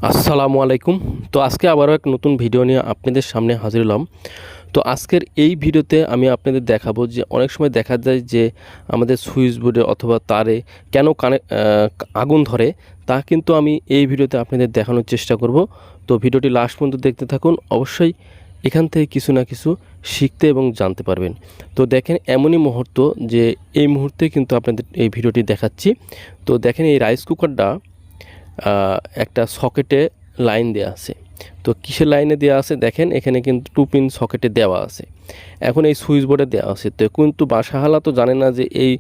আসসালামু আলাইকুম। তো আজকে আবারও এক নতুন ভিডিও নিয়ে আপনাদের সামনে হাজির হলাম। তো আজকের এই ভিডিওতে আমি আপনাদের দেখাবো যে অনেক সময় দেখা যায় যে আমাদের সুইচ বোর্ডে অথবা তারে কেন আগুন ধরে, তা কিন্তু আমি এই ভিডিওতে আপনাদের দেখানোর চেষ্টা করব। তো ভিডিওটি লাস্ট পর্যন্ত দেখতে থাকুন, অবশ্যই এখান থেকে কিছু না কিছু শিখতে এবং জানতে পারবেন। তো দেখেন, এমনই মুহূর্ত যে এই মুহূর্তে কিন্তু আপনাদের এই ভিডিওটি দেখাচ্ছি। তো দেখেন, এই রাইস কুকারটা একটা সকেটে লাইন দেওয়া আছে। তো কিসের লাইনে দেওয়া আছে দেখেন, এখানে কিন্তু 2 পিন সকেটে দেওয়া আছে। এখন এই সুইচ বোর্ডে দেওয়া আছে, তো কিন্তু বাসাহালা তো জানে না যে এই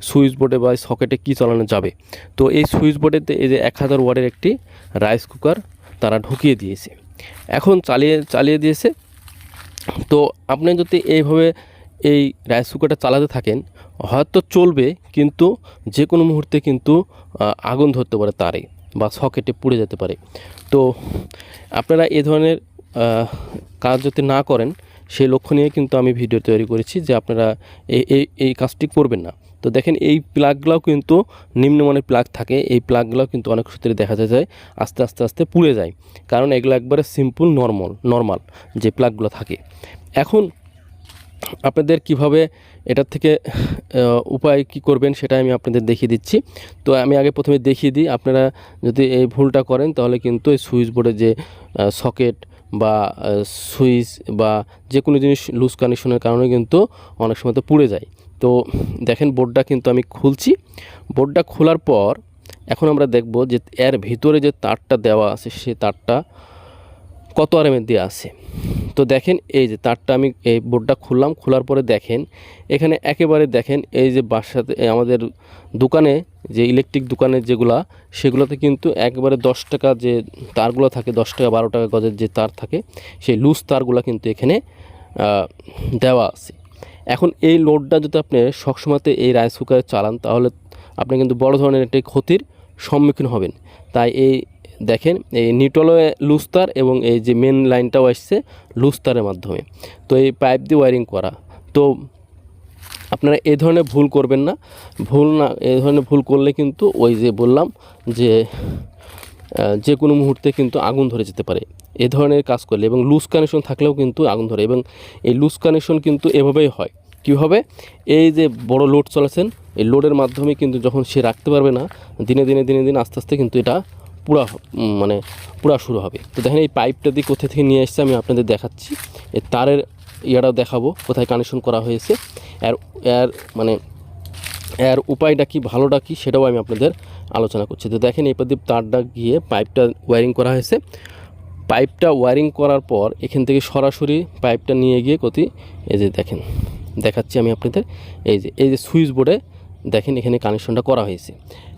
সুইচ বোর্ডে বা সকেটে কি চালানো যাবে। তো এই সুইচ বোর্ডেতে এই যে 1000 ওয়াটের একটি রাইস কুকার তারা ঢুকিয়ে দিয়েছে, এখন চালিয়ে দিয়েছে। তো আপনি যদি এইভাবে এই রাইস কুকারটা চালাতে থাকেন, হয়তো চলবে, কিন্তু যে কোনো মুহূর্তে কিন্তু আগুন ধরতে পারে তারে বা সকেটে পুড়ে যেতে পারে। তো আপনারা এ ধরনের কাজ যদি না করেন, সেই লক্ষ্য নিয়ে কিন্তু আমি ভিডিও তৈরি করেছি যে আপনারা এই কাজটি করবেন না। তো দেখেন, এই প্লাগগুলোও কিন্তু নিম্নমানের প্লাগ থাকে। এই প্লাগগুলোও কিন্তু অনেক ক্ষেত্রে দেখা যায় আস্তে আস্তে পুড়ে যায়, কারণ এগুলো একবারে সিম্পল নর্মাল যে প্লাগগুলো থাকে। এখন আপনাদের কিভাবে এটার থেকে উপায় কি করবেন সেটা আমি আপনাদের দেখিয়ে দিচ্ছি। তো আমি আগে প্রথমে দেখিয়ে দিই, আপনারা যদি এই ভুলটা করেন তাহলে কিন্তু এই সুইচ বোর্ডে যে সকেট বা সুইচ বা যে কোনো জিনিস লুজ কানেকশনের কারণে কিন্তু অনেক সময় তো পুড়ে যায়। তো দেখেন, বোর্ডটা কিন্তু আমি খুলছি। বোর্ডটা খোলার পর এখন আমরা দেখব যে এর ভিতরে যে তারটা দেওয়া আছে, সে তারটা কত আরএমএর দেওয়া আছে। তো দেখেন, এই যে তারটা আমি এই বোর্ডটা খুললাম, খোলার পরে দেখেন এখানে একেবারে দেখেন এই যে বাসাতে আমাদের দোকানে যে ইলেকট্রিক দোকানে যেগুলা, সেগুলোতে কিন্তু একবারে 10 টাকা যে তারগুলো থাকে, 10 টাকা 12 টাকা গজের যে তার থাকে, সেই লুজ তারগুলো কিন্তু এখানে দেওয়া আছে। এখন এই লোডটা যদি আপনি সবসময়তে এই রাইস কুকারে চালান, তাহলে আপনি কিন্তু বড় ধরনের একটি ক্ষতির সম্মুখীন হবেন। তাই এই দেখেন, এই নিউট্রালও লুজ তার এবং এই যে মেন লাইনটাও আসছে লুজ তারের মাধ্যমে। তো এই পাইপ দিয়ে ওয়ারিং করা। তো আপনারা এই ধরনের ভুল করবেন না। এই ধরনের ভুল করলে কিন্তু ওই যে বললাম যে কোনো মুহূর্তে কিন্তু আগুন ধরে যেতে পারে এ ধরনের কাজ করলে, এবং লুজ কানেকশন থাকলেও কিন্তু আগুন ধরে। এবং এই লুজ কানেকশন কিন্তু এভাবেই হয়। কীভাবে? এই যে বড় লোড চলেছেন, এই লোডের মাধ্যমে কিন্তু যখন সে রাখতে পারবে না, দিনে দিনে আস্তে আস্তে কিন্তু এটা পুরা শুরু হবে। তো দেখেন, এই পাইপটা দিয়ে কোথা থেকে নিয়ে এসেছে আমি আপনাদের দেখাচ্ছি। এই তারের ইয়াটাও দেখাবো কোথায় কানেকশন করা হয়েছে। এর উপায়টা কি, ভালোটা কি, সেটাও আমি আপনাদের আলোচনা করছি। তো দেখেন, এই পদ্ধতি তারটা গিয়ে পাইপটা ওয়ারিং করা হয়েছে। পাইপটা ওয়ারিং করার পর এখান থেকে সরাসরি পাইপটা নিয়ে গিয়ে এই যে দেখেন, দেখাচ্ছি আমি আপনাদের। এই যে সুইচ বোর্ডে দেখেন এখানে কানেকশনটা করা হয়েছে।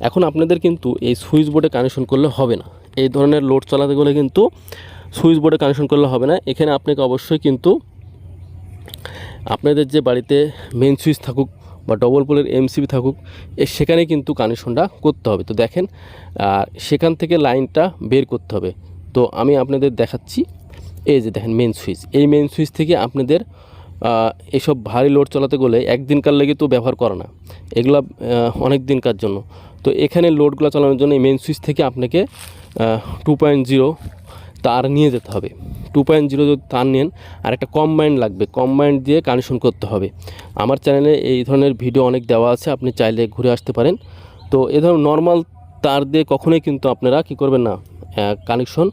এখন আপনাদের কিন্তু এই সুইচ বোর্ডে কানেকশন করলে হবে না। এই ধরনের লোড চালাতে গেলে কিন্তু সুইচ বোর্ডে কানেকশন করলে হবে না। এখানে আপনাকে অবশ্যই কিন্তু আপনাদের যে বাড়িতে মেইন সুইচ থাকুক বা ডবল পোলের এমসিবি থাকুক, সেখানে কিন্তু কানেকশনটা করতে হবে। তো দেখেন, সেখান থেকে লাইনটা বের করতে হবে। তো আমি আপনাদের দেখাচ্ছি। এই যে দেখেন মেইন সুইচ, এই মেইন সুইচ থেকে আপনাদের এসব ভারী লোড চালাতে গেলে একদিনকার লেগে তো ব্যবহার করা না, এগুলা অনেক দিনকার জন্য। তো এখানে লোডগুলো চালানোর জন্য এই মেইন সুইচ থেকে আপনাকে 2.0 তার নিয়ে যেতে হবে। 2.0 যদি তার নেন, আর একটা কম্বাইন্ড লাগবে, কম্বাইন্ড দিয়ে কানেকশন করতে হবে। আমার চ্যানেলে এই ধরনের ভিডিও অনেক দেওয়া আছে, আপনি চাইলে ঘুরে আসতে পারেন। তো এ ধরনের নর্মাল তার দিয়ে কখনোই কিন্তু আপনারা কী করবেন না, কানেকশন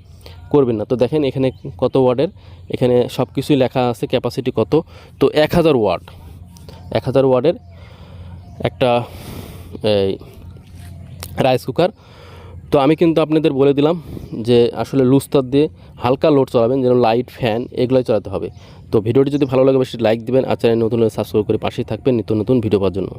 করবেন না। তো দেখেন এখানে কত ওয়াটের, এখানে সব কিছুই লেখা আছে, ক্যাপাসিটি কত। তো 1000 ওয়াটের একটা এই রাইস কুকার। তো আমি কিন্তু আপনাদের বলে দিলাম যে আসলে লুজ তার দিয়ে হালকা লোড চালাবেন, যেন লাইট, ফ্যান এগুলোই চালাতে হবে। তো ভিডিওটি যদি ভালো লাগে, বেশি লাইক দিবেন, আর চ্যানেল নতুন সাবস্ক্রাইব করে পাশেই থাকবেন নিত্য নতুন ভিডিও পাওয়ার জন্য।